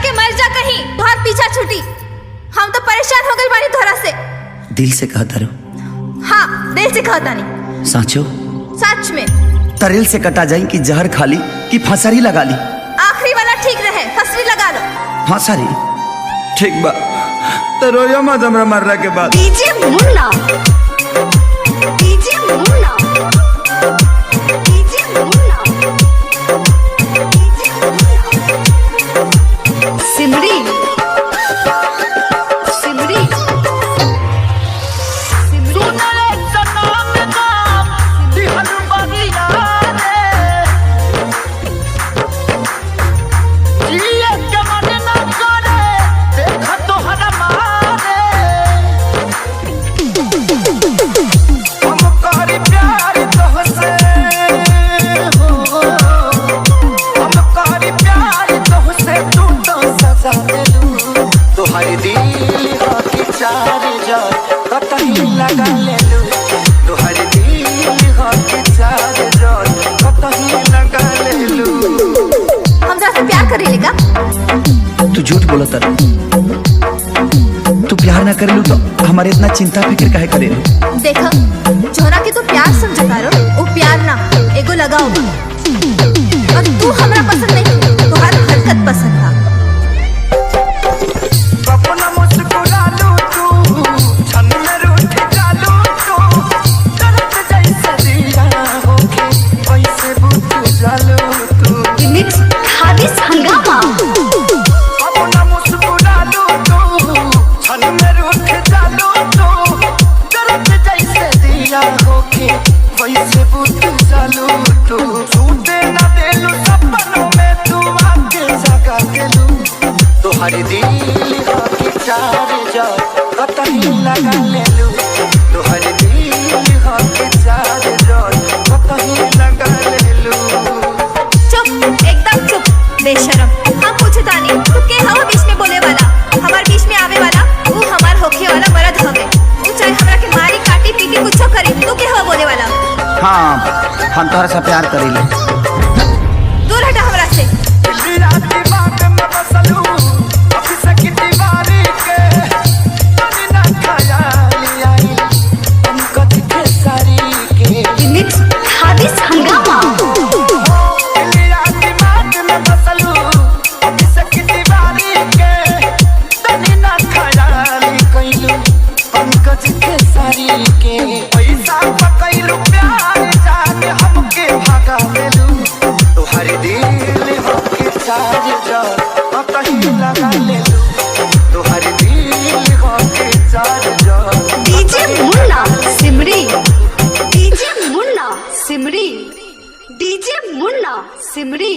के मर जा कहीं, बहुत पीछा छूटी। हम तो परेशान हो गए बानी तोहरा से। दिल से कहता रो? हाँ, दिल से कहता नहीं। साचो? सच में। तरेल से कटा जाई कि जहर खाली कि फंसारी लगा ली? आखिरी वाला ठीक रहे, फंसरी लगा लो। फंसारी ठीक बा तो रोया मत हमरा मरला के बाद। डीजे मुन्ना, डीजे मुन्ना, डीजे मुन्ना, डीजे मुन्ना। सिमरी, सिमरी, लगा ले लू तोहर दिल हो के चार जोर कतही लगा ले लू। हमरा से प्यार करेले का? तू झूठ बोलत है। तू प्यार ना करेलू तो हमारे इतना चिंता फिक्र काहे करे? देखा जोरा के तू प्यार समझता रो, वो प्यार ना एगो लगाओ। और तू हमरा पसंद नहीं, तोहार हरकत पसंद था। अपना मुस्कुरा लू तू छन में रूठ जालू तू दर्द जैसे दिया होके वैसे बुझ जालू तू। मिक्स हादिस हंगामा। अपना मुस्कुरा लू तू छन में रूठ जालू तू दर्द जैसे दिया होके वैसे बुझ जालू तू। छूटे ना देलू सपनों में तू आके जगा देलू तोहर दिल हो के चार जोर कतही लगा ले लू तोहर दिल हो के चार जोर कतही लगा ले लू। चुप, एकदम चुप, बेशरम। हम पूछे तानी तू के हवा बीच में बोले वाला, हमार बीच में आवे वाला, वो हमार होखे वाला मर्द हवे। तू चाहे हमरा के मारी काटी पीटी कुछो करे, तू के हवा बोले वाला? हाँ, हम तोहरा से प्यार करीले। दूर हटा हमरा से। राती बाग में बसलू अभी से की दीवारी के तनी ना ख्याली आई पंकज के सारी के। मिक्स हादिस हंगामा। राती बाग में बसलू अभी से की दीवारी के तनी ना ख्याली कइलू पंकज के सारी के। पैसा पकइलू प्यार जाके हमके भागा लेलू तोहर दिल हो के चार जोर कतही लगा ले लू तोहर दिल हो के चार जोर। डीजे मुन्ना, सिमरी, डीजे मुन्ना, सिमरी, डीजे मुन्ना, सिमरी।